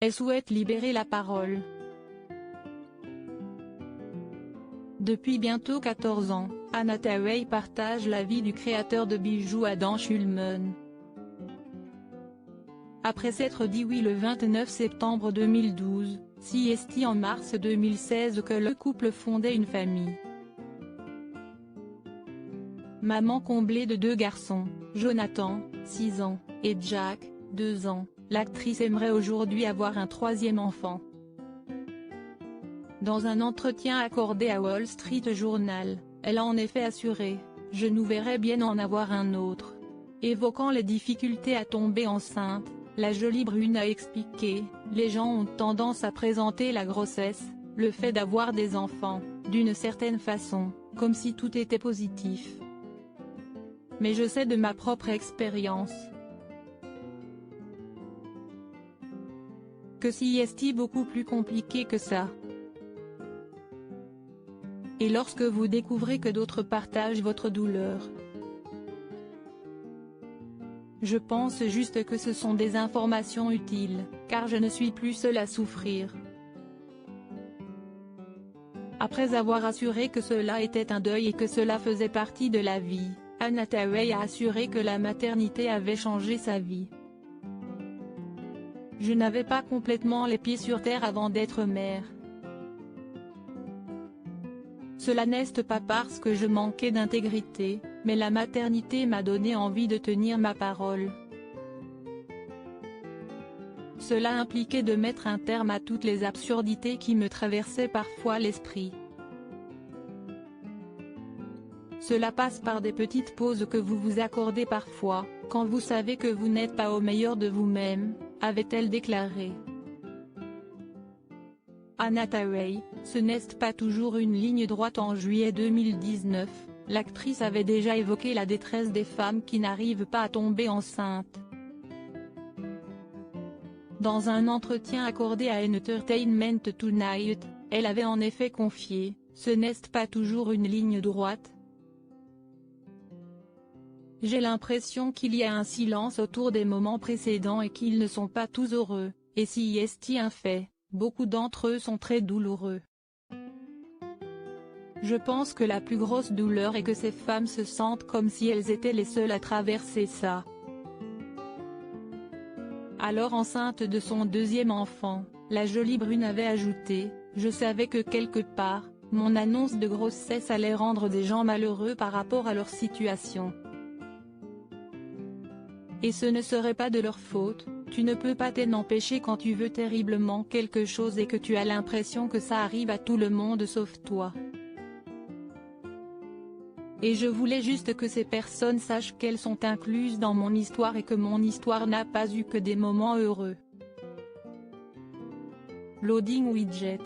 Elle souhaite libérer la parole. Depuis bientôt 14 ans, Anna Hathaway partage la vie du créateur de bijoux Adam Schulman. Après s'être dit oui le 29 septembre 2012, CST en mars 2016 que le couple fondait une famille. Maman comblée de 2 garçons, Jonathan, 6 ans, et Jack, 2 ans, l'actrice aimerait aujourd'hui avoir un 3e enfant. Dans un entretien accordé à Wall Street Journal, elle a en effet assuré « Je nous verrais bien en avoir un autre ». Évoquant les difficultés à tomber enceinte, la jolie brune a expliqué « Les gens ont tendance à présenter la grossesse, le fait d'avoir des enfants, d'une certaine façon, comme si tout était positif. Mais je sais de ma propre expérience que c'est beaucoup plus compliqué que ça. Et lorsque vous découvrez que d'autres partagent votre douleur, je pense juste que ce sont des informations utiles, car je ne suis plus seule à souffrir. » Après avoir assuré que cela était un deuil et que cela faisait partie de la vie, Anna Hathaway a assuré que la maternité avait changé sa vie. « Je n'avais pas complètement les pieds sur terre avant d'être mère. Cela n'est pas parce que je manquais d'intégrité, mais la maternité m'a donné envie de tenir ma parole. Cela impliquait de mettre un terme à toutes les absurdités qui me traversaient parfois l'esprit. Cela passe par des petites pauses que vous vous accordez parfois, quand vous savez que vous n'êtes pas au meilleur de vous-même », avait-elle déclaré. Anna Hathaway, ce n'est pas toujours une ligne droite. En juillet 2019, l'actrice avait déjà évoqué la détresse des femmes qui n'arrivent pas à tomber enceintes. Dans un entretien accordé à Entertainment Tonight, elle avait en effet confié « Ce n'est pas toujours une ligne droite. J'ai l'impression qu'il y a un silence autour des moments précédents et qu'ils ne sont pas tous heureux, et si c'est un fait, beaucoup d'entre eux sont très douloureux. Je pense que la plus grosse douleur est que ces femmes se sentent comme si elles étaient les seules à traverser ça. » Alors enceinte de son 2e enfant, la jolie brune avait ajouté « Je savais que quelque part, mon annonce de grossesse allait rendre des gens malheureux par rapport à leur situation. Et ce ne serait pas de leur faute, tu ne peux pas t'en empêcher quand tu veux terriblement quelque chose et que tu as l'impression que ça arrive à tout le monde sauf toi. Et je voulais juste que ces personnes sachent qu'elles sont incluses dans mon histoire et que mon histoire n'a pas eu que des moments heureux. » Loading widget.